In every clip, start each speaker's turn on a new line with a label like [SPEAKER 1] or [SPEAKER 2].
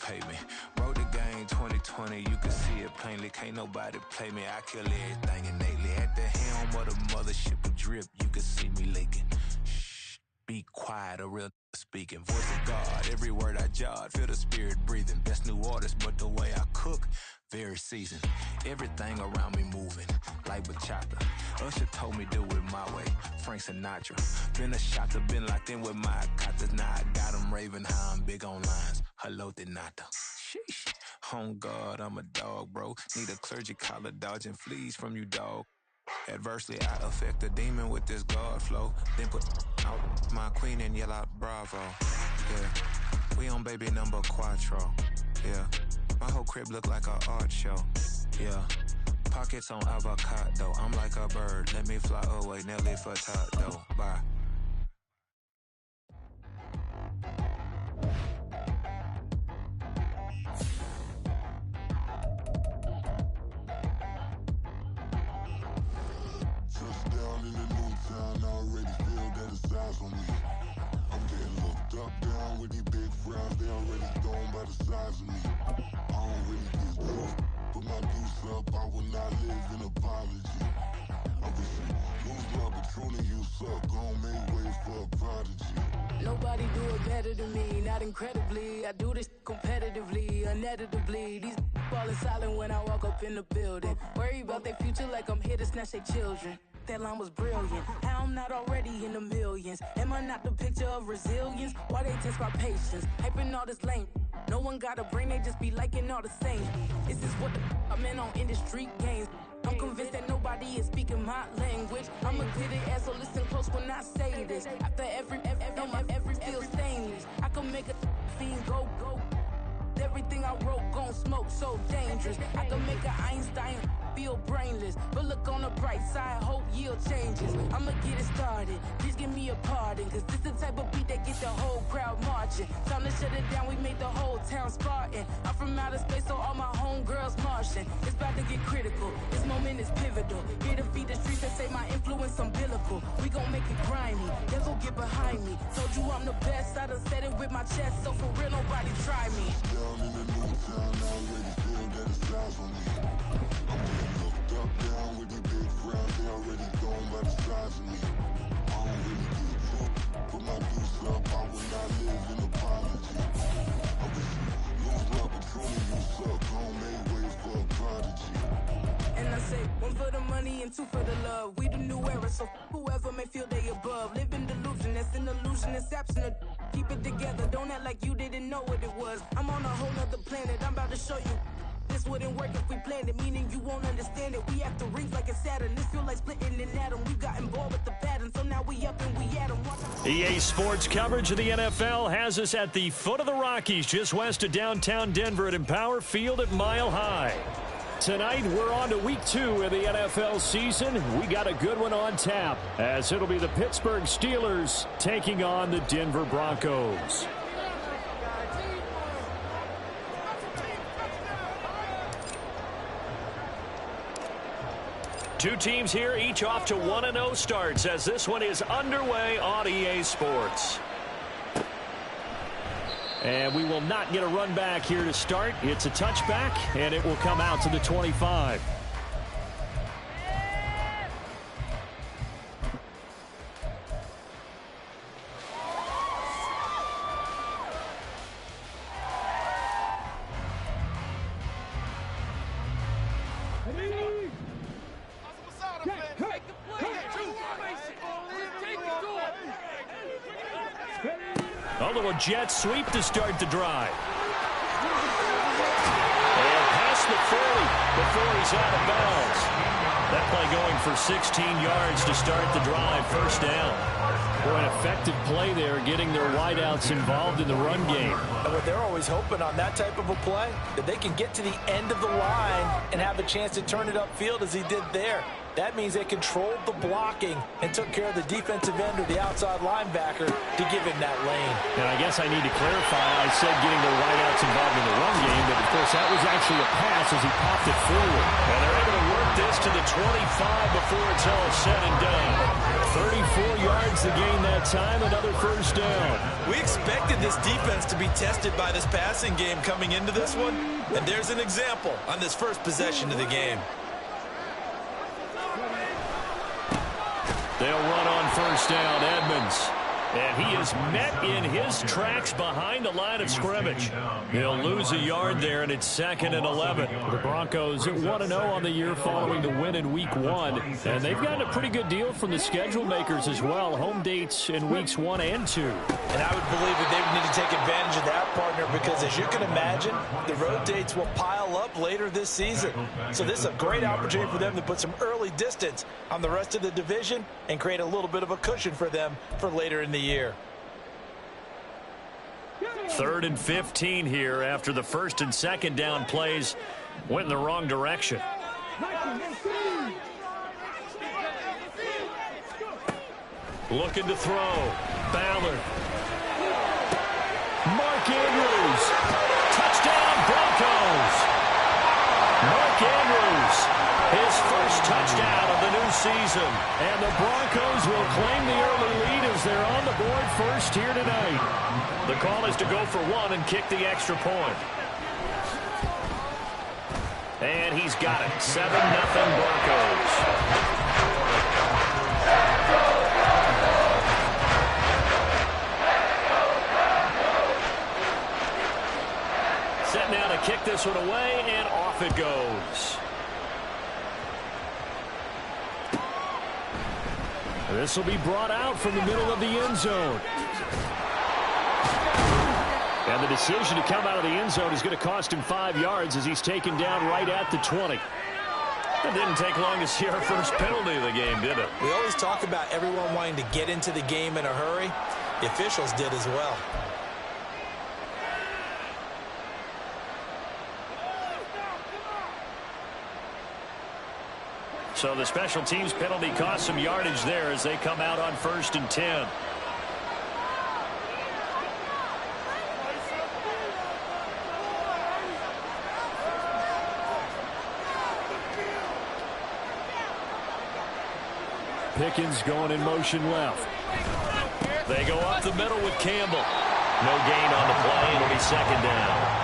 [SPEAKER 1] pay me. Wrote the game 2020, you can see it plainly. Can't nobody play me, I kill everything innately. At the helm of the mothership of drip, you can see me leaking. Shh, be quiet, a real speaking. Voice of God, every word I jot, feel the spirit breathing. Best new artist, but the way I cook, very seasoned. Everything around me moving, like bachata. Usher told me do it my way, Frank Sinatra. Been a shotter, been locked in with my cotters. Now I got them raving how I'm big on lines. Hello, de nata. Sheesh. On God, I'm a dog, bro. Need a clergy collar, dodging fleas from you, dog. Adversely, I affect the demon with this God flow. Then put out my queen and yell out bravo. Yeah, we on baby number quattro. Yeah, my whole crib look like a art show. Yeah, pockets on avocado. I'm like a bird, let me fly away. Nelly Furtado. Bye.
[SPEAKER 2] Touchdown in the new town, I already feel that it's eyes on me. I'm getting looked up, down with these big frowns, they already thrown by the size of me. I don't really get loose, put my goose up, I will not live in apology. I wish you lose love, but truly you suck, gon' make way for a prodigy.
[SPEAKER 3] Nobody do it better than me, not incredibly. I do this competitively, uneditably. These falling silent when I walk up in the building. Worry about their future like I'm here to snatch their children. That line was brilliant. How I'm not already in the millions? Am I not the picture of resilience? Why they test my patience? Hyping all this lame. No one got a brain, they just be liking all the same. This is what the I'm in on industry games. I'm convinced that nobody is speaking my language. I'm a good ass, so listen close when I say this. After every feel stainless. I can make a fiend go. Everything I wrote gon' smoke, so dangerous. I can make an Einstein feel brainless. But look on the bright side, hope yield changes. I'ma get it started, please give me a pardon. Cause this the type of beat that get the whole crowd marching. Time to shut it down, we made the whole town Spartan. I'm from outer space, so all my homegirls Martian. It's about to get critical, this moment is pivotal. Here to feed the streets and say my influence umbilical. We gon' make it grimy, devil get behind me. Told you I'm the best, I done said it with my chest. So for real, nobody try me.
[SPEAKER 2] Down in the new town, I already feel that it's eyes on me. I'm getting looked up, down with these big frowns, they already thrown by the size of me. I don't really get through, put my goose up, I will not live in apology. I wish you lose love, but truly you suck, gon' make way for a prodigy.
[SPEAKER 3] And I say, one for the money and two for the love. We the new era, so whoever may feel they above. Live in delusion, that's an illusion, it's absent of. Keep it together, don't act like you didn't know what it was. I'm on a whole nother planet, I'm about to show you. This wouldn't work if we planned it, meaning you won't understand it. We have to rings like a Saturn, this feel like splitting an atom. We got involved with the pattern, so now we up and we at 'em.
[SPEAKER 4] EA Sports coverage of the NFL has us at the foot of the Rockies, just west of downtown Denver at Empower Field at Mile High. Tonight, we're on to week 2 of the NFL season. We got a good one on tap, as it'll be the Pittsburgh Steelers taking on the Denver Broncos. Two teams here, each off to 1-0 starts, as this one is underway on EA Sports. And we will not get a run back here to start. It's a touchback, and it will come out to the 25. A little jet sweep to start the drive. And past the 40 before he's out of bounds. That play going for 16 yards to start the drive. First down. Boy, an effective play there, getting their wideouts involved in the run game.
[SPEAKER 5] And what they're always hoping on that type of a play, that they can get to the end of the line and have a chance to turn it upfield as he did there. That means they controlled the blocking and took care of the defensive end or the outside linebacker to give him that lane.
[SPEAKER 4] And I guess I need to clarify, I said getting the wideouts involved in the run game, but of course course, that was actually a pass as he popped it forward. And they're able to work this to the 25 before it's all said and done. 34 yards to gain that time, another first down.
[SPEAKER 5] We expected this defense to be tested by this passing game coming into this one, and there's an example on this first possession of the game.
[SPEAKER 4] They'll run on first down, Edmonds. And he is met in his tracks behind the line of scrimmage. He'll lose a yard there, and it's 2nd and 11. The Broncos 1-0 on the year following the win in Week 1. And they've gotten a pretty good deal from the schedule makers as well. Home dates in Weeks 1 and 2.
[SPEAKER 5] And I would believe that they would need to take advantage of that, partner, because as you can imagine, the road dates will pile up later this season. So this is a great opportunity for them to put some early distance on the rest of the division and create a little bit of a cushion for them for later in the year.
[SPEAKER 4] 3rd and 15 here after the 1st and 2nd down plays went in the wrong direction. Looking to throw. Ballard. Mark Andrews. Touchdown, Broncos. Mark Andrews, his first touchdown of the new season. And the Broncos will claim the early lead as they're on the board first here tonight. The call is to go for 1 and kick the extra point. And he's got it. 7-0 Broncos. Set now to kick this one away, and off it goes. This will be brought out from the middle of the end zone. And the decision to come out of the end zone is going to cost him 5 yards as he's taken down right at the 20. It didn't take long to see our first penalty of the game, did it?
[SPEAKER 5] We always talk about everyone wanting to get into the game in a hurry. The officials did as well.
[SPEAKER 4] So the special teams penalty cost some yardage there as they come out on 1st and 10. Pickens going in motion left. They go up the middle with Campbell. No gain on the play. It'll be 2nd down.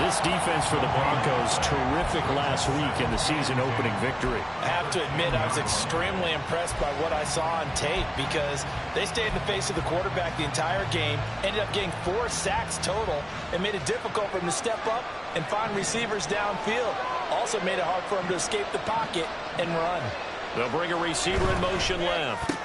[SPEAKER 4] This defense for the Broncos, terrific last week in the season-opening victory.
[SPEAKER 5] I have to admit, I was extremely impressed by what I saw on tape because they stayed in the face of the quarterback the entire game, ended up getting 4 sacks total, and made it difficult for him to step up and find receivers downfield. Also made it hard for him to escape the pocket and run.
[SPEAKER 4] They'll bring a receiver in motion left.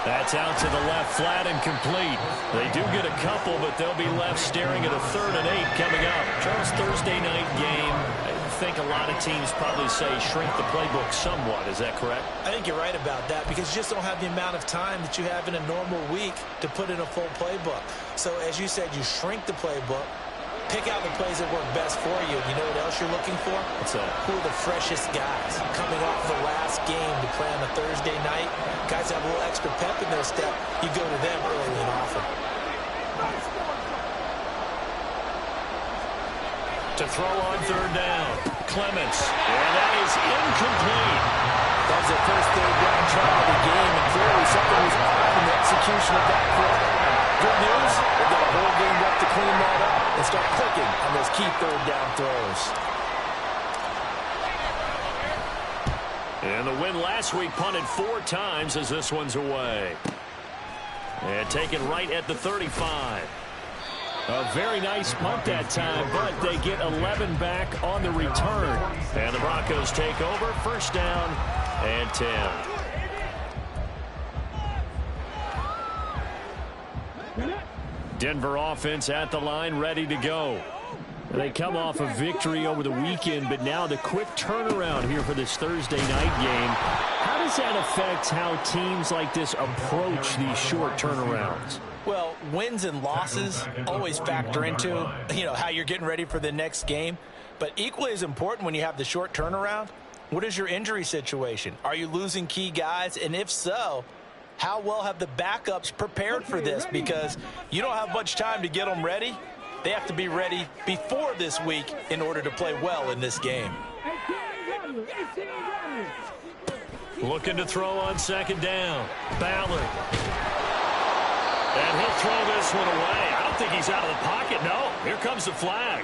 [SPEAKER 4] That's out to the left, flat and complete. They do get a couple, but they'll be left staring at a 3rd and 8 coming up. Charles, Thursday night game. I think a lot of teams probably say shrink the playbook somewhat. Is that correct?
[SPEAKER 5] I think you're right about that because you just don't have the amount of time that you have in a normal week to put in a full playbook. So as you said, you shrink the playbook. Pick out the plays that work best for you. You know what else you're looking for?
[SPEAKER 4] What's that?
[SPEAKER 5] Who are the freshest guys coming off the last game to play on a Thursday night? Guys have a little extra pep in their step. You go to them early and often.
[SPEAKER 4] To throw on 3rd down. Clements. And that is incomplete.
[SPEAKER 5] That was their first 3rd down try of the game, and clearly something was off in the execution of that play. Good news, they've got a whole game left to clean that up and start clicking on those key 3rd down throws.
[SPEAKER 4] And the win last week punted 4 times as this one's away. And taken right at the 35. A very nice punt that time, but they get 11 back on the return. And the Broncos take over, 1st down and 10. Denver offense at the line, ready to go. They come off a victory over the weekend, but now the quick turnaround here for this Thursday night game. How does that affect how teams like this approach these short turnarounds?
[SPEAKER 5] Well, wins and losses always factor into, how you're getting ready for the next game. But equally as important when you have the short turnaround, what is your injury situation? Are you losing key guys? And if so, how well have the backups prepared for this? Because you don't have much time to get them ready. They have to be ready before this week in order to play well in this game.
[SPEAKER 4] Looking to throw on second down. Ballard. And he'll throw this one away. I don't think he's out of the pocket. No, here comes the flag.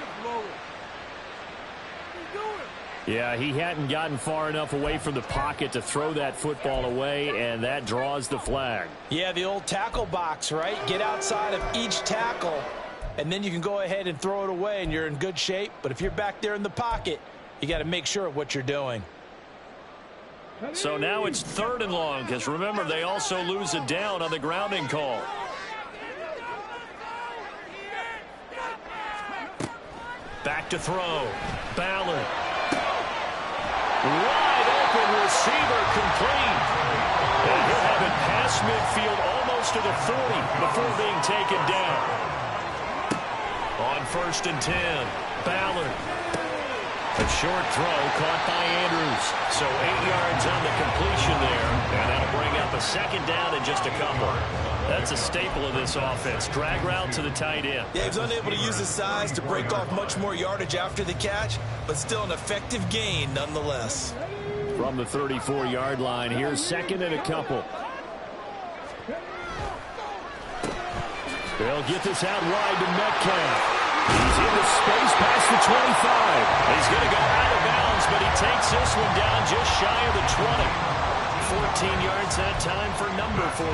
[SPEAKER 4] Yeah, he hadn't gotten far enough away from the pocket to throw that football away, and that draws the flag.
[SPEAKER 5] Yeah, the old tackle box, right? Get outside of each tackle, and then you can go ahead and throw it away, and you're in good shape. But if you're back there in the pocket, you got to make sure of what you're doing.
[SPEAKER 4] So now it's 3rd and long, because remember, they also lose a down on the grounding call. Back to throw. Ballard. Wide open receiver complete. And he'll have it past midfield almost to the 40 before being taken down. On 1st and 10, Ballard. A short throw caught by Andrews. So 8 yards on the completion there. And that'll bring up a 2nd down and just a couple. That's a staple of this offense. Drag route to the tight end.
[SPEAKER 5] Yeah, he was unable to use his size to break off much more yardage after the catch, but still an effective gain nonetheless.
[SPEAKER 4] From the 34-yard line, here's 2nd and a couple. They'll get this out wide to Metcalf. He's into space past the 25. He's going to go out of bounds, but he takes this one down just shy of the 20. 14 yards that time for number 14.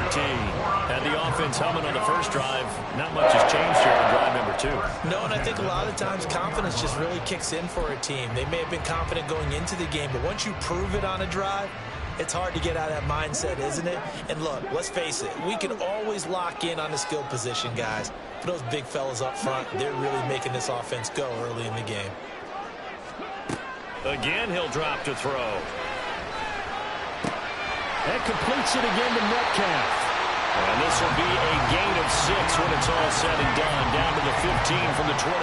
[SPEAKER 4] Had the offense humming on the first drive. Not much has changed here on drive number 2.
[SPEAKER 5] No, and I think a lot of times confidence just really kicks in for a team. They may have been confident going into the game, but once you prove it on a drive, it's hard to get out of that mindset, isn't it? And look, let's face it, we can always lock in on the skill position, guys. But those big fellas up front, they're really making this offense go early in the game.
[SPEAKER 4] Again, he'll drop to throw. That completes it again to Metcalf. And this will be a gain of 6 when it's all said and done. Down to the 15 from the 21.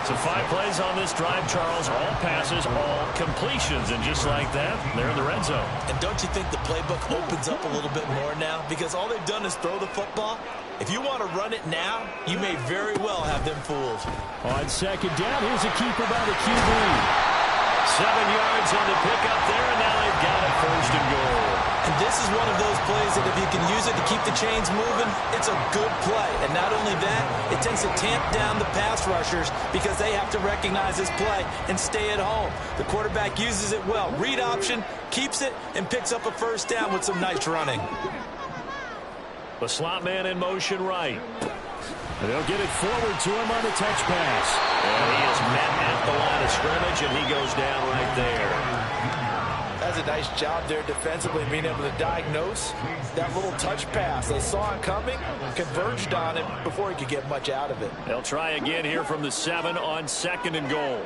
[SPEAKER 4] So 5 plays on this drive, Charles. All passes, all completions. And just like that, they're in the red zone.
[SPEAKER 5] And don't you think the playbook opens up a little bit more now? Because all they've done is throw the football. If you want to run it now, you may very well have them fooled.
[SPEAKER 4] On 2nd down, here's a keeper by the QB. 7 yards on the pickup there, and now they've got it 1st and goal.
[SPEAKER 5] And this is one of those plays that if you can use it to keep the chains moving, it's a good play. And not only that, it tends to tamp down the pass rushers because they have to recognize this play and stay at home. The quarterback uses it well. Read option, keeps it, and picks up a 1st down with some nice running.
[SPEAKER 4] The slot man in motion right. And they'll get it forward to him on the touch pass. And he is met at the line of scrimmage, and he goes down right there.
[SPEAKER 5] That's a nice job there defensively, being able to diagnose that little touch pass. They saw it coming, converged on it before he could get much out of it.
[SPEAKER 4] They'll try again here from the 7 on 2nd and goal.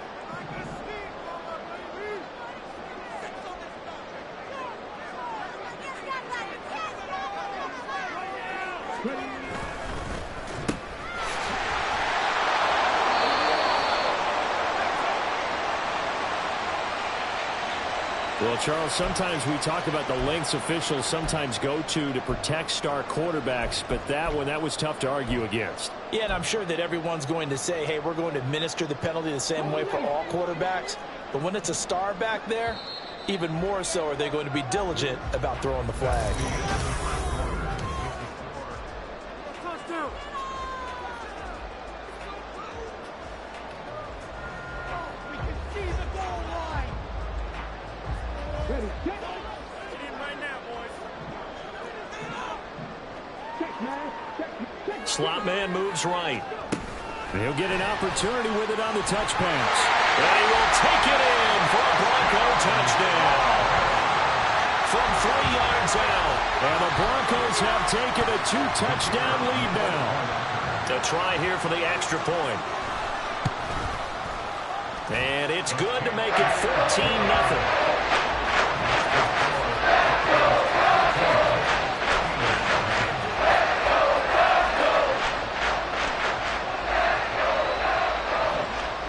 [SPEAKER 4] Well, Charles, sometimes we talk about the lengths officials sometimes go to protect star quarterbacks, but that one, that was tough to argue against.
[SPEAKER 5] Yeah, and I'm sure that everyone's going to say, hey, we're going to administer the penalty the same way for all quarterbacks. But when it's a star back there, even more so are they going to be diligent about throwing the flag.
[SPEAKER 4] Slot man moves right. He'll get an opportunity with it on the touch pass. And he will take it in for a Bronco touchdown. From 3 yards out. And the Broncos have taken a 2-touchdown lead now. To try here for the extra point. And it's good to make it 14-0.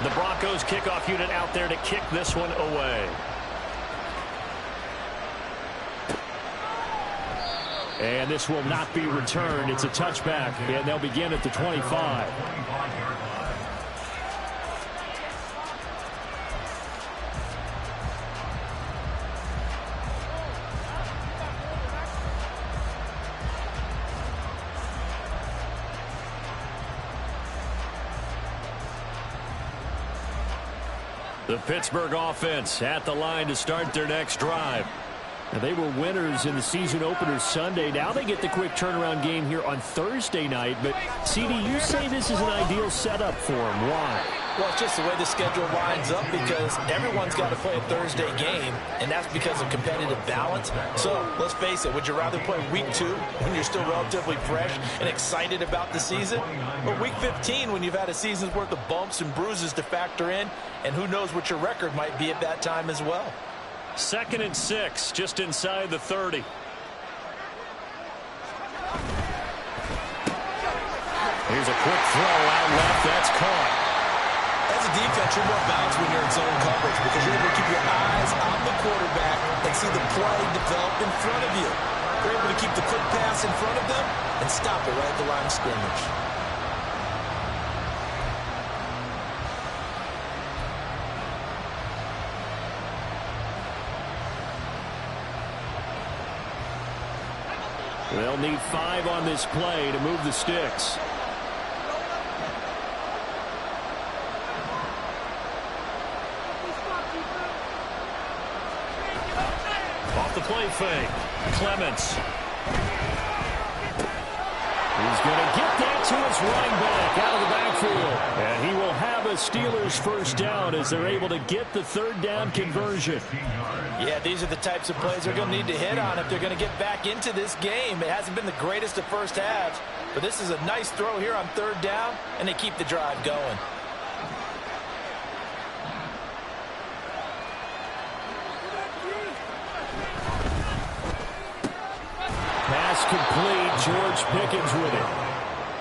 [SPEAKER 4] The Broncos kickoff unit out there to kick this one away. And this will not be returned. It's a touchback, and they'll begin at the 25. The Pittsburgh offense at the line to start their next drive. Now, they were winners in the season opener Sunday. Now they get the quick turnaround game here on Thursday night. But, CD, you say this is an ideal setup for them. Why?
[SPEAKER 5] Well, it's just the way the schedule lines up because everyone's got to play a Thursday game, and that's because of competitive balance. So, let's face it, would you rather play week 2 when you're still relatively fresh and excited about the season? Or week 15 when you've had a season's worth of bumps and bruises to factor in, and who knows what your record might be at that time as well?
[SPEAKER 4] 2nd and 6, just inside the 30. Here's a quick throw out left. That's caught.
[SPEAKER 5] As a defense, you're more balanced when you're in zone coverage because you're able to keep your eyes on the quarterback and see the play develop in front of you. You're able to keep the quick pass in front of them and stop it right at the line of scrimmage.
[SPEAKER 4] They'll need 5 on this play to move the sticks. Off the play fake. Clements. He's going to get that to his running back out of the backfield. And he will have a Steelers first down as they're able to get the 3rd down conversion.
[SPEAKER 5] Yeah, these are the types of plays they're going to need to hit on if they're going to get back into this game. It hasn't been the greatest of first halves, but this is a nice throw here on 3rd down, and they keep the drive going.
[SPEAKER 4] Pass complete. George Pickens with it.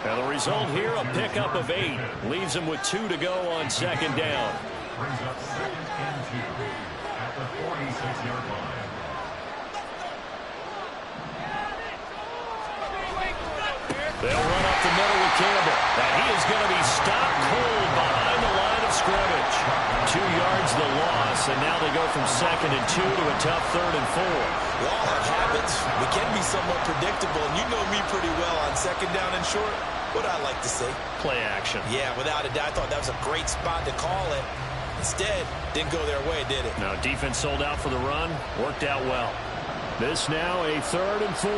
[SPEAKER 4] Now the result here, a pickup of 8. Leaves him with 2 to go on 2nd down.
[SPEAKER 6] Brings up 2nd and 2 at the 46-yard line.
[SPEAKER 4] They'll run up the middle with Campbell. And he is going to be stopped cold behind the line of scrimmage. 2 yards the loss, and now they go from 2nd and 2 to a tough 3rd and 4.
[SPEAKER 5] We all have habits. We can be somewhat predictable, and you know me pretty well on 2nd down and short. What I like to say?
[SPEAKER 4] Play action.
[SPEAKER 5] Yeah, without a doubt, I thought that was a great spot to call it. Instead, didn't go their way, did it?
[SPEAKER 4] No, defense sold out for the run. Worked out well. This now a 3rd and 4.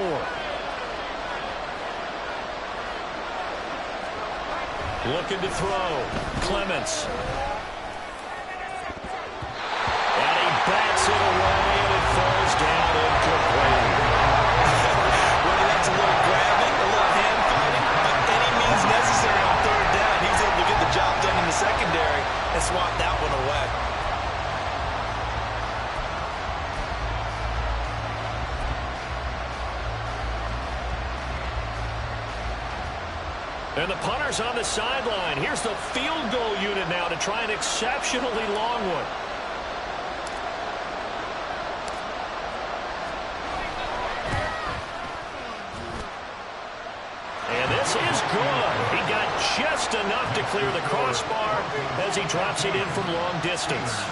[SPEAKER 4] Looking to throw. Clements. And he bats it away, and it falls down incomplete.
[SPEAKER 5] Well, that's a little grabbing, a little hand fighting, but any means necessary on 3rd down. He was able to get the job done in the secondary and swat that one away.
[SPEAKER 4] And the punter's on the sideline. Here's the field goal unit now to try an exceptionally long one. And this is good. He got just enough to clear the crossbar as he drops it in from long distance.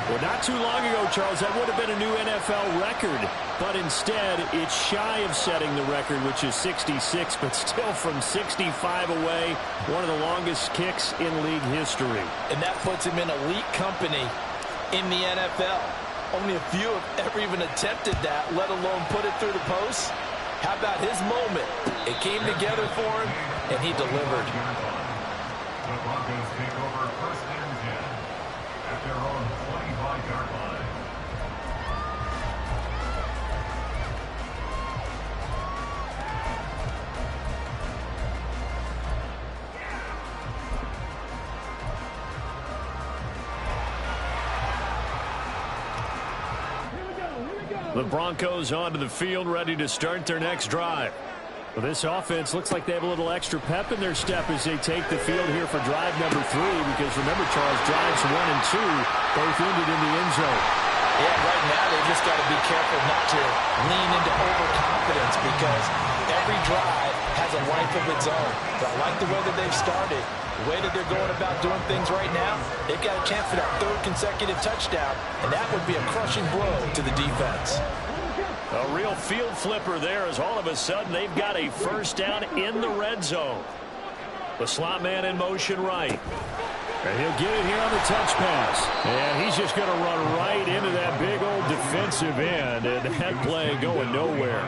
[SPEAKER 4] Well, not too long ago, Charles, that would have been a new NFL record. But instead, it's shy of setting the record, which is 66, but still from 65 away, one of the longest kicks in league history.
[SPEAKER 5] And that puts him in elite company in the NFL. Only a few have ever even attempted that, let alone put it through the post. How about his moment? It came together for him, and he delivered.
[SPEAKER 6] The Broncos take over 1st and 10 at their own 25-yard line.
[SPEAKER 4] The Broncos onto the field, ready to start their next drive. Well, this offense looks like they have a little extra pep in their step as they take the field here for drive number 3, because remember, Charles, drives 1 and 2 both ended in the end zone.
[SPEAKER 5] Yeah, right now they just got to be careful not to lean into overconfidence because every drive has a life of its own. But I like the way that they've started, the way that they're going about doing things right now. They've got a chance for that third consecutive touchdown, and that would be a crushing blow to the defense.
[SPEAKER 4] A real field flipper there as all of a sudden they've got a first down in the red zone. The slot man in motion right. And he'll get it here on the touch pass. And he's just going to run right into that big old defensive end. And that play going nowhere.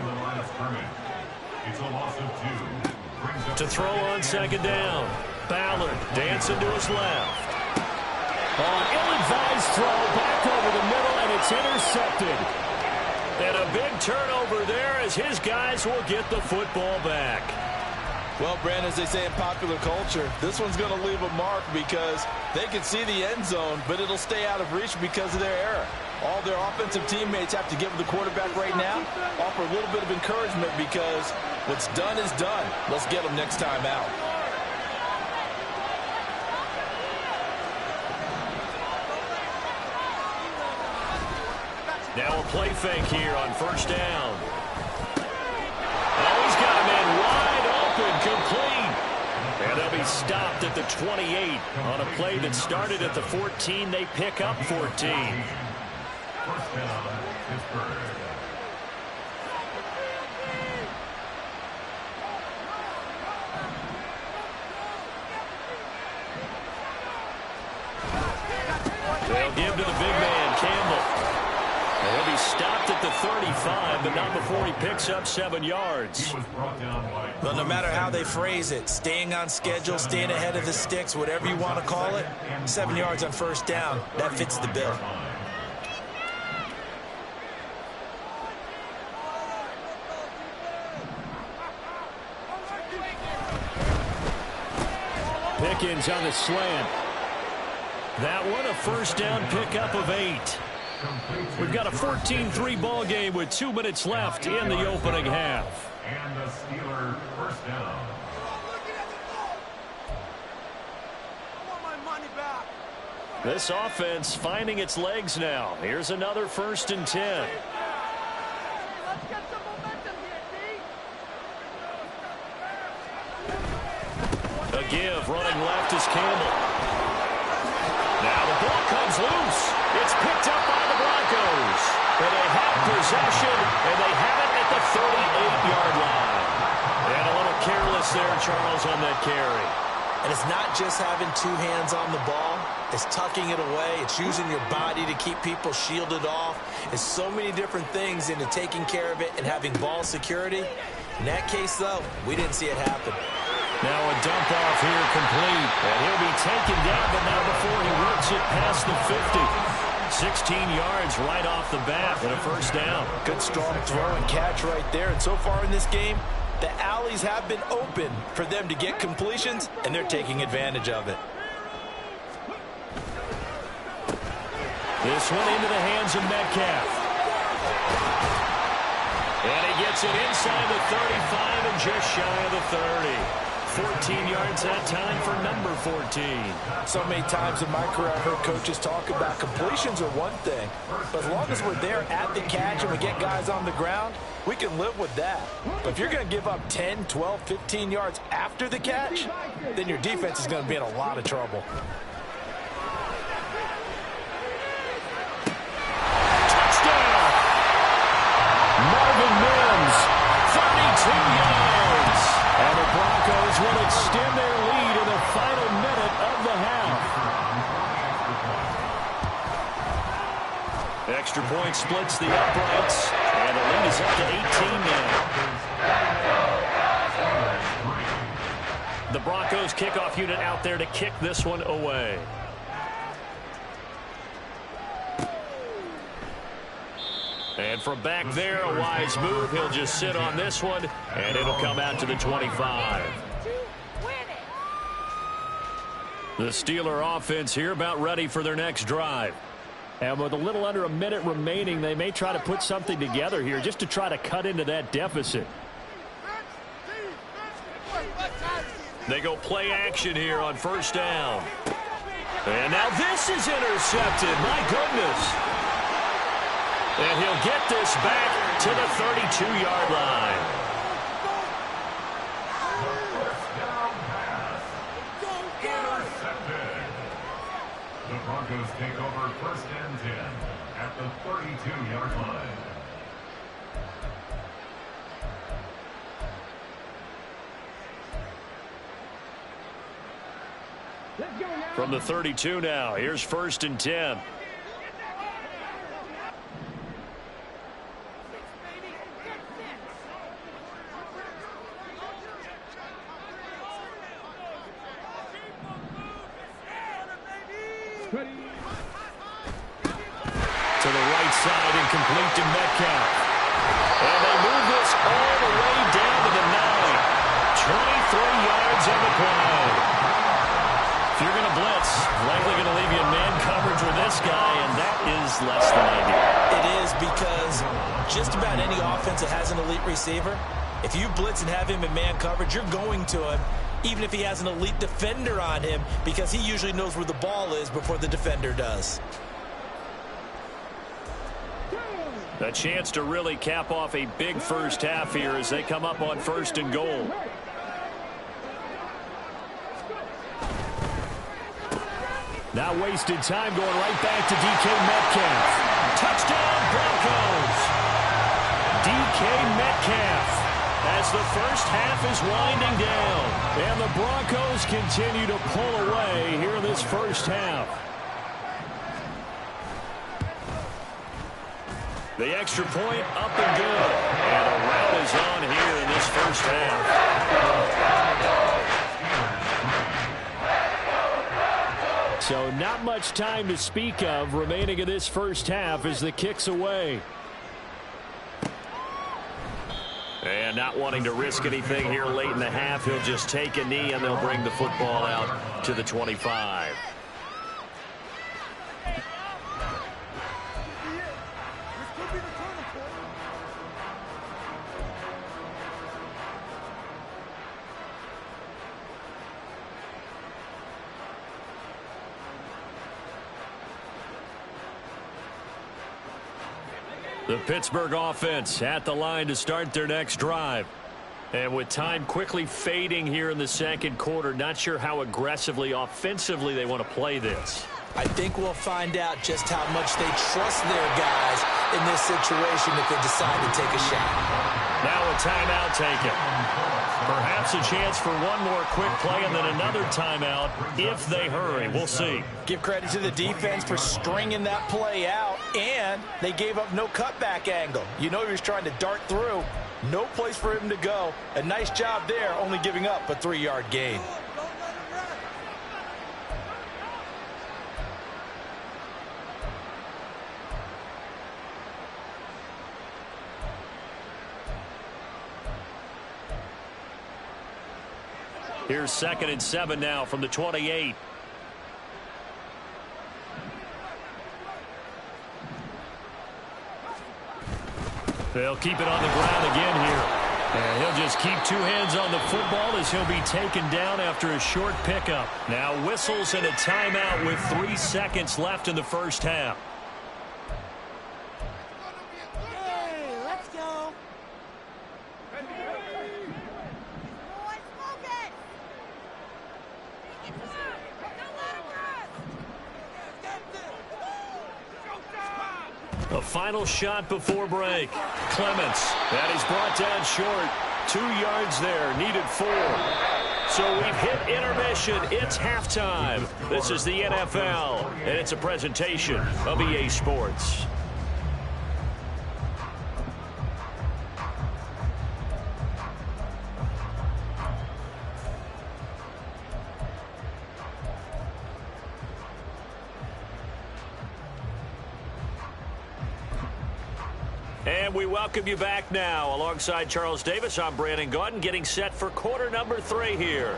[SPEAKER 4] To throw on second down. Ballard dancing to his left. On ill-advised throw back over the middle, and it's intercepted. And a big turnover there as his guys will get the football back.
[SPEAKER 5] Well, Brandon, as they say in popular culture, this one's going to leave a mark because they can see the end zone, but it'll stay out of reach because of their error. All their offensive teammates have to give the quarterback right now, offer a little bit of encouragement because what's done is done. Let's get them next time out.
[SPEAKER 4] Now a play fake here on first down. Oh, he's got a man wide open, complete. And they'll be stopped at the 28 on a play that started at the 14. They pick up 14.
[SPEAKER 6] First down, Pittsburgh.
[SPEAKER 4] They'll give to the big man, Campbell. And he'll be stopped at the 35, but not before he picks up 7 yards.
[SPEAKER 5] Well, no matter how they phrase it, staying on schedule, staying ahead of the sticks, whatever you want to call it, 7 yards on first down, that fits the bill.
[SPEAKER 4] Pickens on the slant. That one a first down pickup of 8. We've got a 14-3 ball game with 2 minutes left in the opening half.
[SPEAKER 6] And the Steelers first down.
[SPEAKER 4] This offense finding its legs now. Here's another 1st and 10. A give running left is Campbell. Now the ball comes loose. It's picked up by the Broncos. And they have possession, and they have it at the 38-yard line. And a little careless there, Charles, on that carry.
[SPEAKER 5] And it's not just having 2 hands on the ball. It's tucking it away. It's using your body to keep people shielded off. It's so many different things into taking care of it and having ball security. In that case, though, we didn't see it happen.
[SPEAKER 4] Now a dump off here complete. And he'll be taken down, but not before he works it past the 50. 16 yards right off the bat and a first down.
[SPEAKER 5] Good strong throw and catch right there. And so far in this game, the alleys have been open for them to get completions, and they're taking advantage of it.
[SPEAKER 4] This one into the hands of Metcalf. And he gets it inside the 35 and just shy of the 30. 14 yards that time for number 14.
[SPEAKER 5] So many times in my career, I've heard coaches talk about completions are one thing, but as long as we're there at the catch and we get guys on the ground, we can live with that. But if you're going to give up 10, 12, 15 yards after the catch, then your defense is going to be in a lot of trouble.
[SPEAKER 4] Touchdown! Marvin Mims, 32 yards. And the Broncos will extend their lead in the final minute of the half. Extra point splits the uprights, and the lead is up to 18 now. The Broncos kickoff unit out there to kick this one away. And from back there, a wise move. He'll just sit on this one, and it'll come out to the 25. The Steeler offense here about ready for their next drive. And with a little under a minute remaining, they may try to put something together here just to try to cut into that deficit. They go play action here on first down. And now this is intercepted. My goodness. And he'll get this back to the 32-yard line.
[SPEAKER 6] The Broncos take over 1st and 10 at the 32-yard line.
[SPEAKER 4] From the 32 now, here's 1st and 10. To the right side and complete to Metcalf. And they move this all the way down to the 9. 23 yards on the play. If you're going to blitz, likely going to leave you in man coverage with this guy, and that is less than ideal.
[SPEAKER 5] It is, because just about any offense that has an elite receiver, if you blitz and have him in man coverage, you're going to him, even if he has an elite defender on him, because he usually knows where the ball is before the defender does.
[SPEAKER 4] A chance to really cap off a big first half here as they come up on 1st and goal. Not wasted time, going right back to DK Metcalf. Touchdown, Broncos! DK Metcalf as the first half is winding down. And the Broncos continue to pull away here in this first half. The extra point up and good. And a rout is on here in this first half. So not much time to speak of remaining in this first half as the kick's away. And not wanting to risk anything here late in the half, he'll just take a knee and they'll bring the football out to the 25. The Pittsburgh offense at the line to start their next drive. And with time quickly fading here in the second quarter, not sure how aggressively, offensively they want to play this.
[SPEAKER 5] I think we'll find out just how much they trust their guys in this situation if they decide to take a shot.
[SPEAKER 4] Now a timeout taken. Perhaps a chance for one more quick play and then another timeout if they hurry. We'll see.
[SPEAKER 5] Give credit to the defense for stringing that play out, and they gave up no cutback angle. You know he was trying to dart through. No place for him to go. A nice job there, only giving up a 3-yard gain.
[SPEAKER 4] Here's 2nd and 7 now from the 28. They'll keep it on the ground again here. And he'll just keep 2 hands on the football as he'll be taken down after a short pickup. Now whistles and a timeout with 3 seconds left in the first half. A final shot before break. Clements. That is brought down short. 2 yards there. Needed 4. So we've hit intermission. It's halftime. This is the NFL, and it's a presentation of EA Sports. And we welcome you back now. Alongside Charles Davis, I'm Brandon Gaudin, getting set for quarter number 3 here.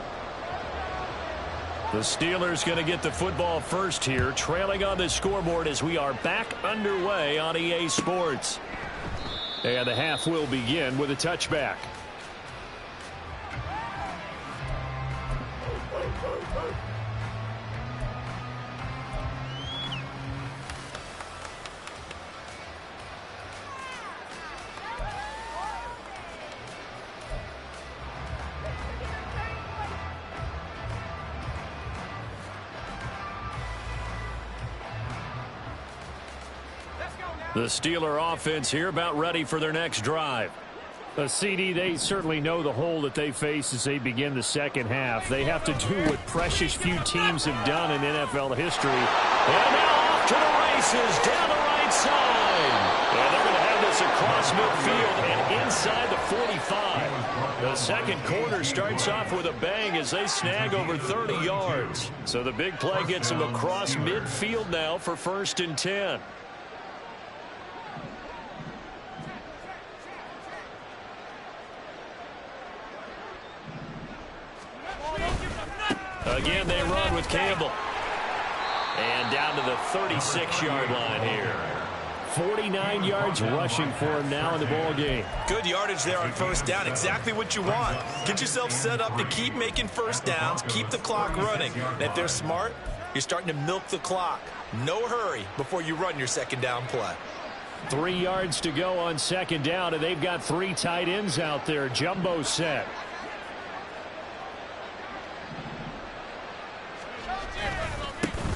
[SPEAKER 4] The Steelers going to get the football first here, trailing on the scoreboard as we are back underway on EA Sports. And the half will begin with a touchback. The Steeler offense here about ready for their next drive. CD, they certainly know the hole that they face as they begin the second half. They have to do what precious few teams have done in NFL history. And now off to the races down the right side. And they're going to have this across midfield and inside the 45. The second quarter starts off with a bang as they snag over 30 yards. So the big play gets them across midfield now for 1st and 10. Again, they run with Campbell. And down to the 36-yard line here. 49 yards rushing for him now in the ball game.
[SPEAKER 5] Good yardage there on 1st down. Exactly what you want. Get yourself set up to keep making 1st downs, keep the clock running. And if they're smart, you're starting to milk the clock. No hurry before you run your 2nd down play.
[SPEAKER 4] 3 yards to go on 2nd down, and they've got 3 tight ends out there. Jumbo set.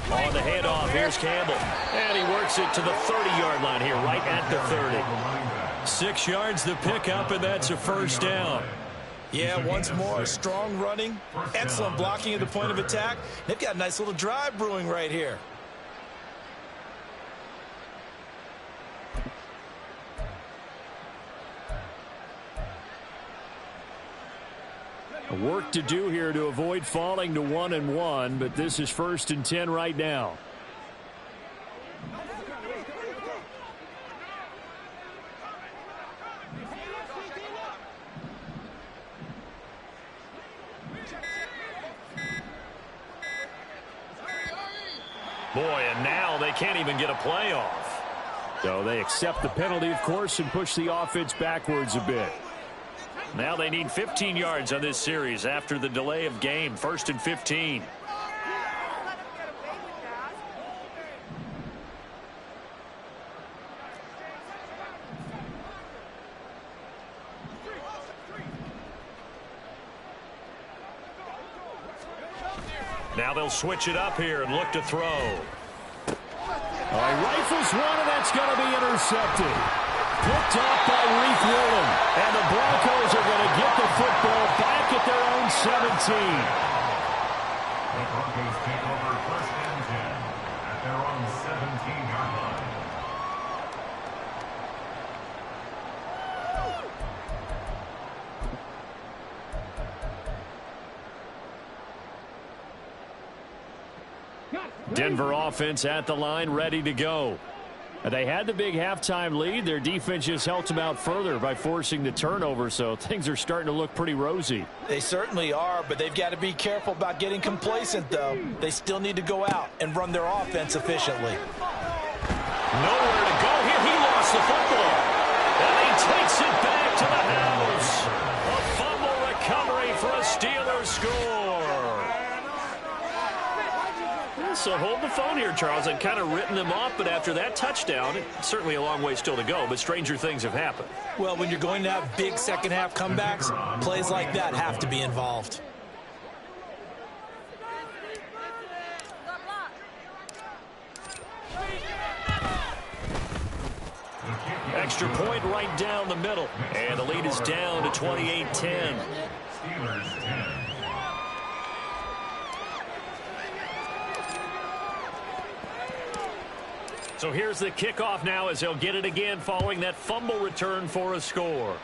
[SPEAKER 4] On the handoff, here's Campbell. And he works it to the 30-yard line here, right at the 30. 6 yards the pickup, and that's a 1st down.
[SPEAKER 5] Yeah, once more, strong running, excellent blocking at the point of attack. They've got a nice little drive brewing right here.
[SPEAKER 4] Work to do here to avoid falling to 1-1, but this is 1st and 10 right now. Boy, and now they can't even get a play off. So they accept the penalty, of course, and push the offense backwards a bit. Now they need 15 yards on this series after the delay of game. 1st and 15. Now they'll switch it up here and look to throw. He rifles one, and that's going to be intercepted. Picked off by Reef Woolen. And the Broncos are going to get the football back at their own 17.
[SPEAKER 6] The Broncos take over 1st and 10 at their own 17-yard line.
[SPEAKER 4] Denver offense at the line, ready to go. They had the big halftime lead. Their defense just helped them out further by forcing the turnover, so things are starting to look pretty rosy.
[SPEAKER 5] They certainly are, but they've got to be careful about getting complacent, though. They still need to go out and run their offense efficiently.
[SPEAKER 4] Nowhere to go here. He lost the football. And he takes it back to the house. A fumble recovery for a Steelers score. So hold the phone here, Charles. I've kind of written them off, but after that touchdown, it's certainly a long way still to go, but stranger things have happened.
[SPEAKER 5] Well, when you're going to have big second-half comebacks, plays like that have to be involved.
[SPEAKER 4] Extra point right down the middle, and the lead is down to 28-10.
[SPEAKER 6] Steelers 10.
[SPEAKER 4] So here's the kickoff now as they'll get it again following that fumble return for a score.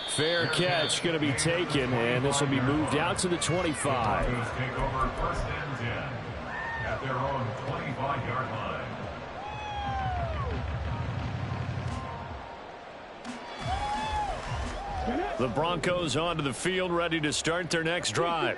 [SPEAKER 4] Fair catch going to be taken, and this will be moved out to the 25.
[SPEAKER 6] Broncos take over 1st and 10 at their own 25-yard line.
[SPEAKER 4] The Broncos onto the field, ready to start their next drive.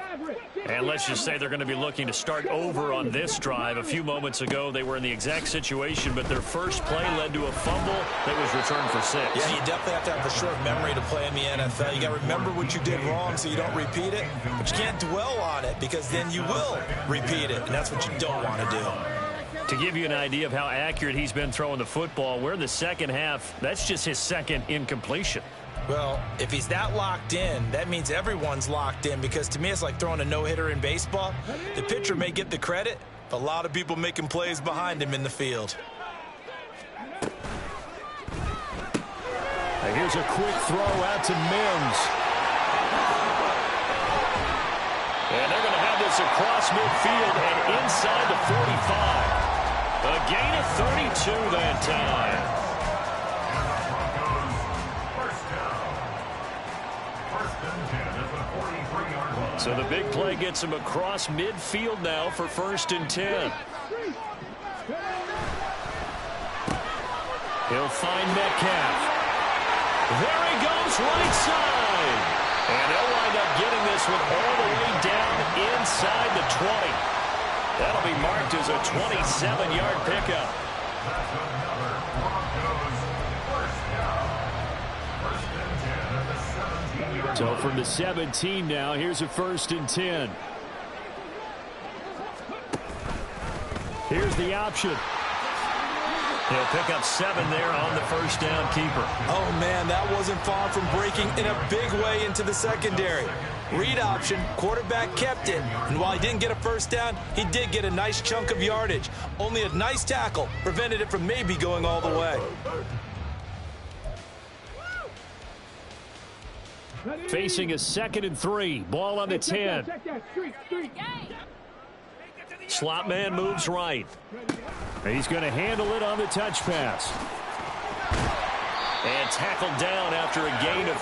[SPEAKER 4] And let's just say they're going to be looking to start over on this drive. A few moments ago, they were in the exact situation, but their first play led to a fumble that was returned for 6.
[SPEAKER 5] Yeah, you definitely have to have the short memory to play in the NFL. You got to remember what you did wrong so you don't repeat it, but you can't dwell on it because then you will repeat it, and that's what you don't want to do.
[SPEAKER 4] To give you an idea of how accurate he's been throwing the football, we're in the second half. That's just his second incompletion.
[SPEAKER 5] Well, if he's that locked in, that means everyone's locked in, because to me it's like throwing a no-hitter in baseball. The pitcher may get the credit, but a lot of people making plays behind him in the field.
[SPEAKER 4] And here's a quick throw out to Mims. And they're going to have this across midfield and inside the 45. A gain of 32 that time. So the big play gets him across midfield now for 1st and 10. He'll find Metcalf. There he goes, right side. And they'll wind up getting this one all the way down inside the 20. That'll be marked as a 27-yard pickup. So from the 17 now, here's a 1st and 10. Here's the option. He'll pick up 7 there on the 1st down keeper.
[SPEAKER 5] Oh, man, that wasn't far from breaking in a big way into the secondary. Read option, quarterback kept it, and while he didn't get a 1st down, he did get a nice chunk of yardage. Only a nice tackle prevented it from maybe going all the way.
[SPEAKER 4] Facing a 2nd and 3. Ball on the 10. Slot man moves right. He's going to handle it on the touch pass. And tackled down after a gain of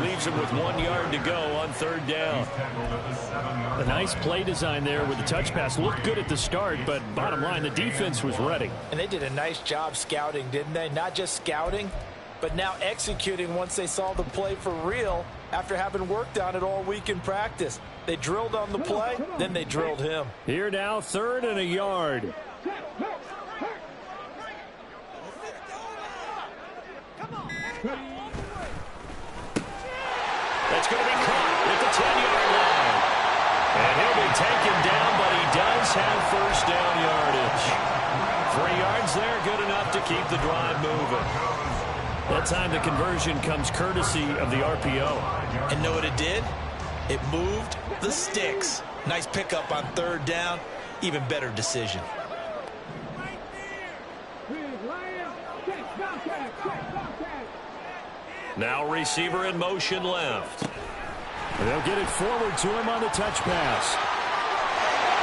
[SPEAKER 4] 3. Leaves him with 1 yard to go on 3rd down. A nice play design there with the touch pass. Looked good at the start, but bottom line, the defense was ready.
[SPEAKER 5] And they did a nice job scouting, didn't they? Not just scouting, but now executing once they saw the play for real after having worked on it all week in practice. They drilled on the play, then they drilled him.
[SPEAKER 4] Here now, 3rd and a yard. That's going to be caught at the 10-yard line. And he'll be taken down, but he does have 1st down yardage. 3 yards there, good enough to keep the drive moving. That time the conversion comes courtesy of the RPO.
[SPEAKER 5] And know what it did? It moved the sticks. Nice pickup on 3rd down. Even better decision.
[SPEAKER 4] Now receiver in motion left. They'll get it forward to him on the touch pass.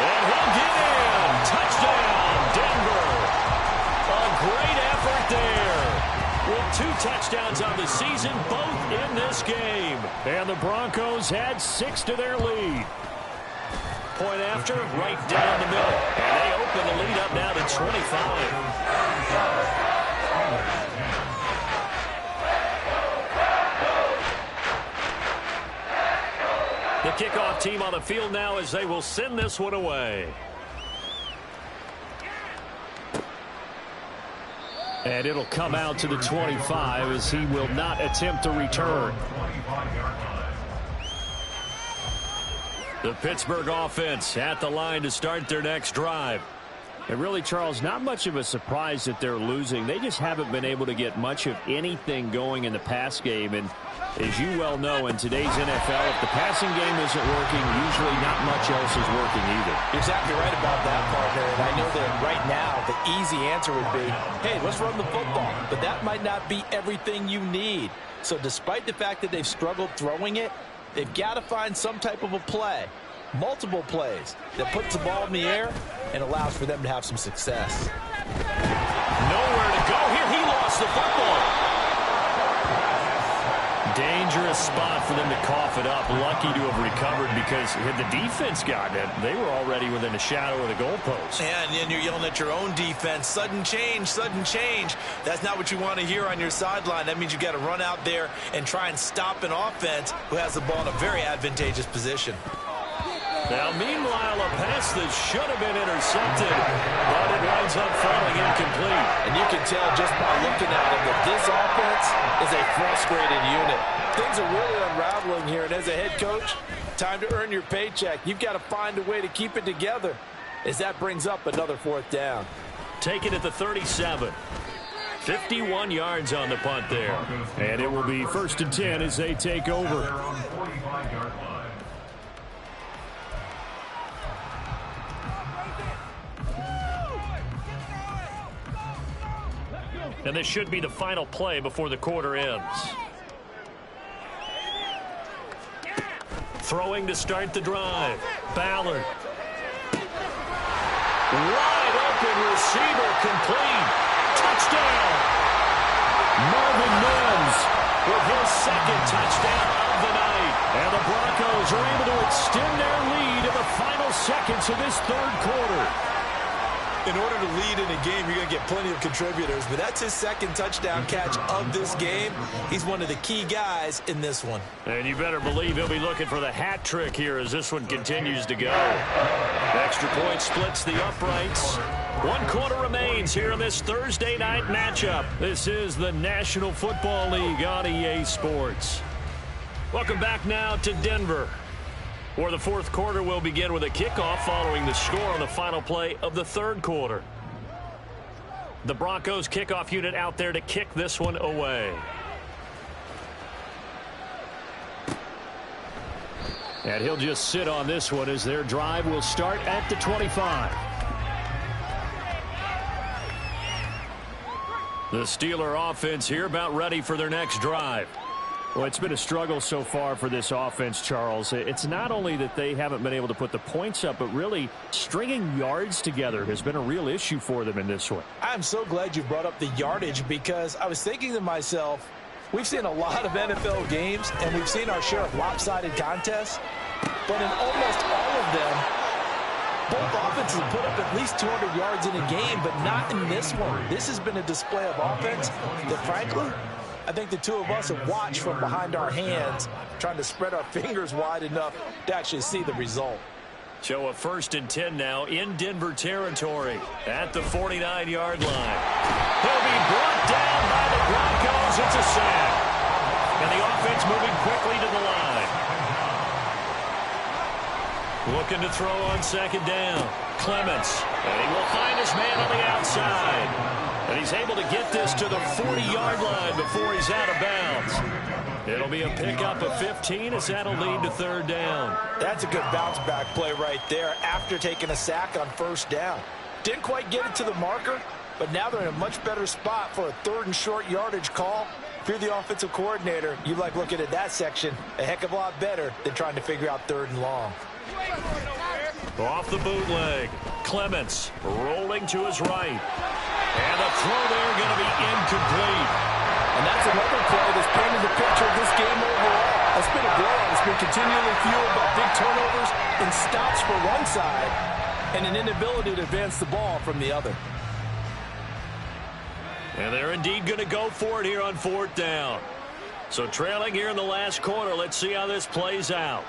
[SPEAKER 4] And he'll get in. Touchdown, Denver. A great effort there. With 2 touchdowns on the season, both in this game. And the Broncos had 6 to their lead. Point after, right down the middle. And they open the lead up now to 25. The kickoff team on the field now as they will send this one away. And it'll come out to the 25 as he will not attempt a return. The Pittsburgh offense at the line to start their next drive. And really, Charles, not much of a surprise that they're losing. They just haven't been able to get much of anything going in the pass game. And as you well know, in today's NFL, if the passing game isn't working, usually not much else is working either.
[SPEAKER 5] You're exactly right about that, partner. And I know that right now the easy answer would be, hey, let's run the football. But that might not be everything you need. So despite the fact that they've struggled throwing it, they've got to find some type of a play, multiple plays, that puts the ball in the air and allows for them to have some success.
[SPEAKER 4] Nowhere to go here. He lost the football. Dangerous spot for them to cough it up. Lucky to have recovered because had the defense gotten it, they were already within a shadow of the goalpost.
[SPEAKER 5] And then you're yelling at your own defense. Sudden change, sudden change. That's not what you want to hear on your sideline. That means you've got to run out there and try and stop an offense who has the ball in a very advantageous position.
[SPEAKER 4] Now, meanwhile, a pass that should have been intercepted, but it winds up falling incomplete.
[SPEAKER 5] And you can tell just by looking at him that this offense is a frustrated unit. Things are really unraveling here, and as a head coach, time to earn your paycheck. You've got to find a way to keep it together as that brings up another 4th down.
[SPEAKER 4] Take it at the 37. 51 yards on the punt there. And it will be 1st and 10 as they take over. And this should be the final play before the quarter ends. Throwing to start the drive. Ballard. Wide open receiver complete. Touchdown. Marvin Mims with his second touchdown of the night. And the Broncos are able to extend their lead in the final seconds of this third quarter.
[SPEAKER 5] In order to lead in a game, you're going to get plenty of contributors, but that's his second touchdown catch of this game. He's one of the key guys in this one.
[SPEAKER 4] And you better believe he'll be looking for the hat trick here as this one continues to go. Extra point splits the uprights. 1 quarter remains here in this Thursday night matchup. This is the National Football League on EA Sports. Welcome back now to Denver, where the fourth quarter will begin with a kickoff following the score on the final play of the third quarter. The Broncos kickoff unit out there to kick this one away. And he'll just sit on this one as their drive will start at the 25. The Steeler offense here about ready for their next drive. Well, it's been a struggle so far for this offense, Charles. It's not only that they haven't been able to put the points up, but really stringing yards together has been a real issue for them in this one.
[SPEAKER 5] I'm so glad you brought up the yardage because I was thinking to myself, we've seen a lot of NFL games and we've seen our share of lopsided contests, but in almost all of them, both offenses put up at least 200 yards in a game, but not in this one. This has been a display of offense that, frankly, I think the two of us have watched from behind our hands, trying to spread our fingers wide enough to actually see the result.
[SPEAKER 4] So a 1st and 10 now in Denver territory at the 49-yard line. He'll be brought down by the Broncos. It's a sack. And the offense moving quickly to the line. Looking to throw on 2nd down. Clements. And he will find his man on the outside. And he's able to get this to the 40-yard line before he's out of bounds. It'll be a pickup of 15 as that'll lead to 3rd down.
[SPEAKER 5] That's a good bounce-back play right there after taking a sack on 1st down. Didn't quite get it to the marker, but now they're in a much better spot for a 3rd and short yardage call. If you're the offensive coordinator, you like looking at that section a heck of a lot better than trying to figure out 3rd and long.
[SPEAKER 4] Off the bootleg. Clements rolling to his right. And the throw there going to be incomplete.
[SPEAKER 5] And that's another play that's painted the picture of this game overall. It's been a blowout. It's been continually fueled by big turnovers and stops for one side and an inability to advance the ball from the other.
[SPEAKER 4] And they're indeed going to go for it here on 4th down. So trailing here in the last quarter, let's see how this plays out.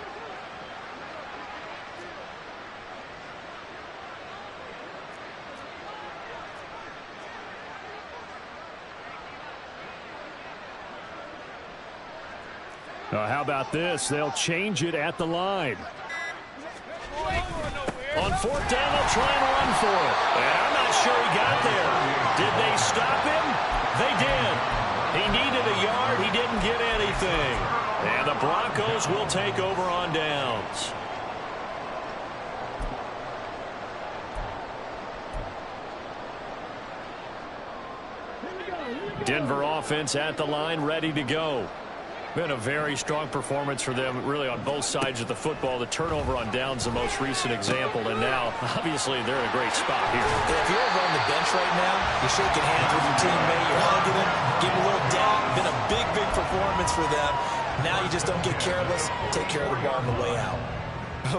[SPEAKER 4] How about this? They'll change it at the line. On 4th down, they'll try and run for it. And I'm not sure he got there. Did they stop him? They did. He needed a yard. He didn't get anything. And the Broncos will take over on downs. Denver offense at the line, ready to go. Been a very strong performance for them, really, on both sides of the football. The turnover on downs, the most recent example, and now, obviously, they're in a great spot here.
[SPEAKER 5] Yeah, if you're over on the bench right now, you're shaking hands with your teammate, you're hugging him, giving a little dap. Been a big, big performance for them. Now you just don't get careless. Take care of the ball on the way out.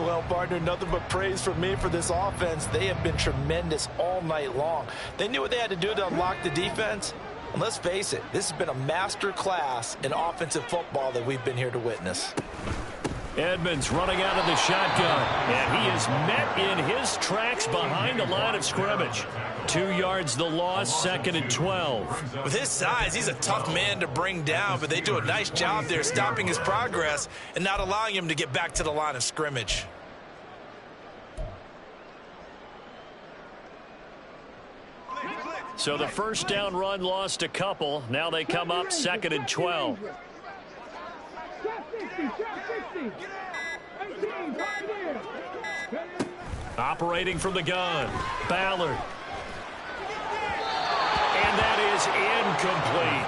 [SPEAKER 5] Well, partner, nothing but praise from me for this offense. They have been tremendous all night long. They knew what they had to do to unlock the defense. And let's face it, this has been a master class in offensive football that we've been here to witness.
[SPEAKER 4] Edmonds running out of the shotgun, and he is met in his tracks behind the line of scrimmage. 2 yards the loss, 2nd and 12.
[SPEAKER 5] With his size, he's a tough man to bring down, but they do a nice job there stopping his progress and not allowing him to get back to the line of scrimmage.
[SPEAKER 4] So the 1st down run lost a couple. Now they come up 2nd and 12. Operating from the gun, Ballard. And that is is incomplete.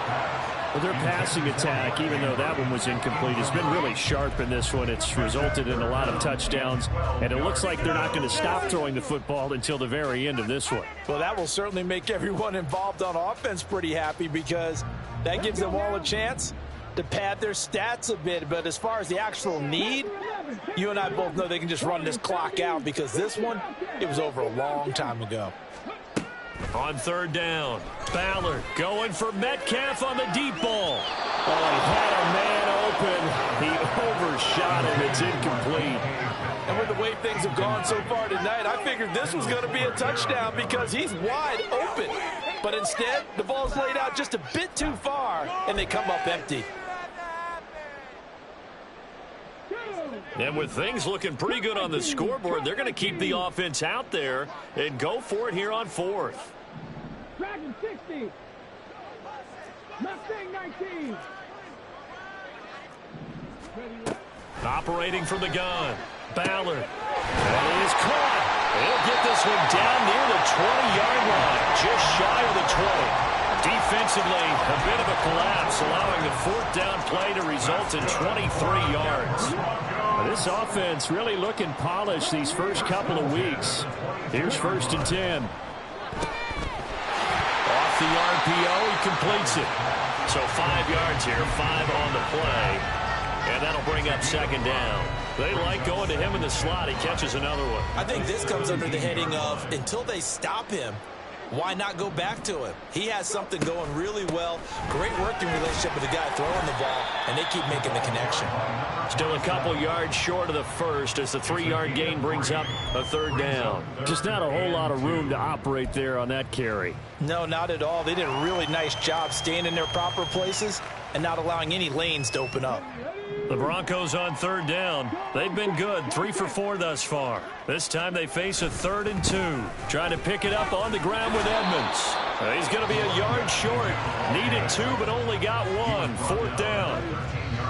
[SPEAKER 4] Well, their passing attack, even though that one was incomplete, has been really sharp in this one. It's resulted in a lot of touchdowns, and it looks like they're not going to stop throwing the football until the very end of this one.
[SPEAKER 5] Well, that will certainly make everyone involved on offense pretty happy, because that gives them all a chance to pad their stats a bit. But as far as the actual need, you and I both know they can just run this clock out, because this one, it was over a long time ago.
[SPEAKER 4] On third down, Ballard going for Metcalf on the deep ball. Oh, he had a man open. He overshot him. It's incomplete.
[SPEAKER 5] And with the way things have gone so far tonight, I figured this was going to be a touchdown because he's wide open. But instead, the ball's laid out just a bit too far, and they come up empty.
[SPEAKER 4] And with things looking pretty good on the scoreboard, they're going to keep the offense out there and go for it here on fourth.
[SPEAKER 7] Dragon 60. Mustang 19.
[SPEAKER 4] Operating from the gun, Ballard. And he is caught. He'll get this one down near the 20-yard line, just shy of the 20. Defensively, a bit of a collapse, allowing the fourth down play to result in 23 yards. This offense really looking polished these first couple of weeks. Here's 1st and 10. Off the RPO, he completes it. So 5 yards here, 5 on the play. And that'll bring up 2nd down. They like going to him in the slot. He catches another one.
[SPEAKER 5] I think this comes under the heading of, until they stop him, why not go back to him? He has something going really well. Great working relationship with the guy throwing the ball, and they keep making the connection.
[SPEAKER 4] Still a couple yards short of the first as the 3-yard gain brings up a 3rd down. Just not a whole lot of room to operate there on that carry.
[SPEAKER 5] No, not at all. They did a really nice job staying in their proper places and not allowing any lanes to open up.
[SPEAKER 4] The Broncos on 3rd down. They've been good, 3 for 4 thus far. This time they face a 3rd and 2. Trying to pick it up on the ground with Edmonds. He's going to be a yard short. Needed 2, but only got 1. 4th down.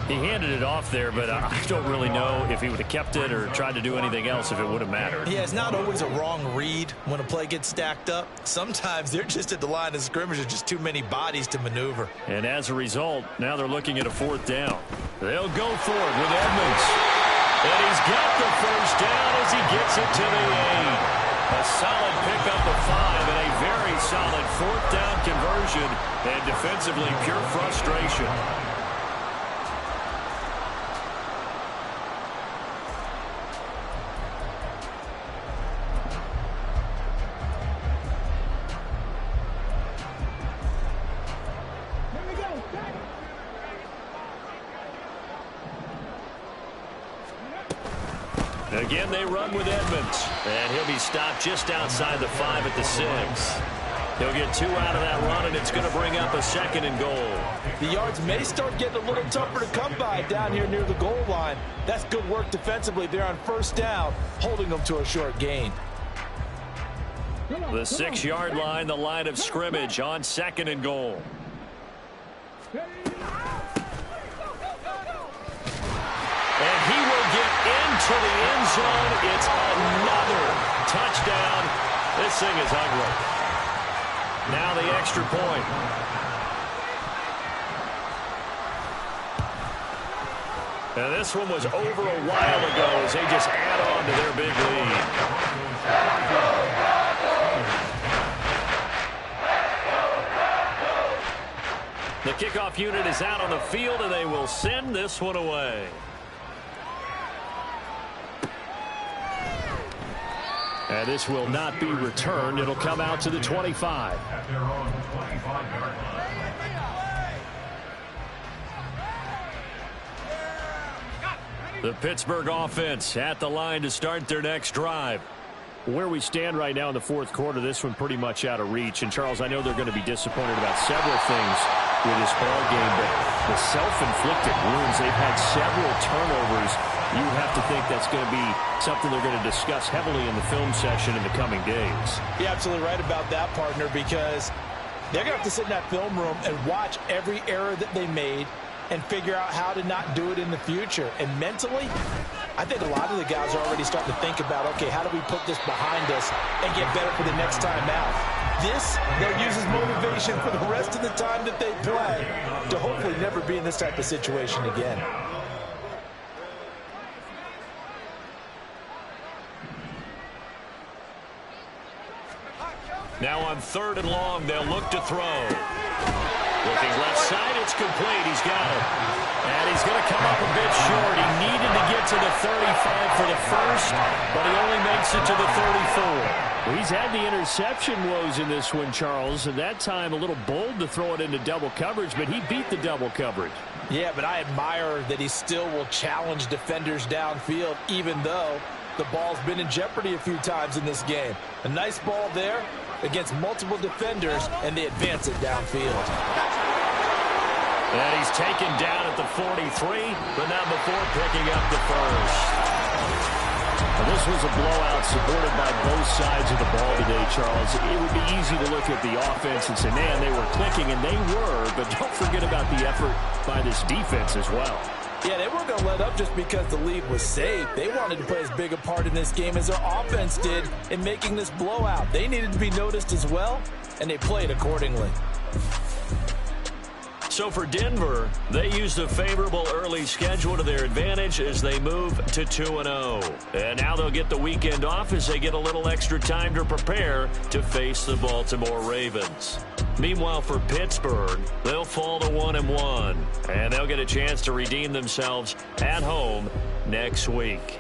[SPEAKER 4] He handed it off there, but I don't really know if he would have kept it or tried to do anything else if it would have mattered.
[SPEAKER 5] Yeah, it's not always a wrong read when a play gets stacked up. Sometimes they're just at the line of scrimmage. There's just too many bodies to maneuver.
[SPEAKER 4] And as a result, now they're looking at a 4th down. They'll go for it with Edmonds. And he's got the 1st down as he gets it to the 8. A solid pickup of 5 and a very solid 4th down conversion. And defensively, pure frustration. Again, they run with Edmonds. And he'll be stopped just outside the 5 at the 6. He'll get 2 out of that run, and it's going to bring up a 2nd and goal.
[SPEAKER 5] The yards may start getting a little tougher to come by down here near the goal line. That's good work defensively there on 1st down, holding them to a short gain.
[SPEAKER 4] The 6-yard line, the line of scrimmage on 2nd and goal. And he will get into the end zone. It's another touchdown. This thing is ugly. Now the extra point. And this one was over a while ago as they just add on to their big lead. The kickoff unit is out on the field, and they will send this one away. And this will not be returned. It'll come out to the 25.
[SPEAKER 6] At their own 25-yard line.
[SPEAKER 4] The Pittsburgh offense at the line to start their next drive. Where we stand right now in the 4th quarter, this one pretty much out of reach. And, Charles, I know they're going to be disappointed about several things with this ball game, but the self-inflicted wounds, they've had several turnovers. You have to think that's going to be something they're going to discuss heavily in the film session in the coming days.
[SPEAKER 5] You're absolutely right about that, partner, because they're going to have to sit in that film room and watch every error that they made and figure out how to not do it in the future. And mentally, I think a lot of the guys are already starting to think about, okay, how do we put this behind us and get better for the next time out? This, they'll use as motivation for the rest of the time that they play to hopefully never be in this type of situation again.
[SPEAKER 4] Now on 3rd and long, they'll look to throw. Looking left side, it's complete. He's got it. And he's going to come up a bit short. He needed to get to the 35 for the first, but he only makes it to the 34. Well, he's had the interception woes in this one, Charles, and that time a little bold to throw it into double coverage, but he beat the double coverage.
[SPEAKER 5] Yeah, but I admire that he still will challenge defenders downfield, even though the ball's been in jeopardy a few times in this game. A nice ball there against multiple defenders, and they advance it downfield.
[SPEAKER 4] And he's taken down at the 43, but not before picking up the first. And this was a blowout supported by both sides of the ball today, Charles. It would be easy to look at the offense and say, man, they were clicking, and they were, but don't forget about the effort by this defense as well.
[SPEAKER 5] Yeah, they weren't going to let up just because the lead was safe. They wanted to play as big a part in this game as their offense did in making this blowout. They needed to be noticed as well, and they played accordingly.
[SPEAKER 4] So for Denver, they used a favorable early schedule to their advantage as they move to 2-0. And now they'll get the weekend off as they get a little extra time to prepare to face the Baltimore Ravens. Meanwhile, for Pittsburgh, they'll fall to 1-1, and they'll get a chance to redeem themselves at home next week.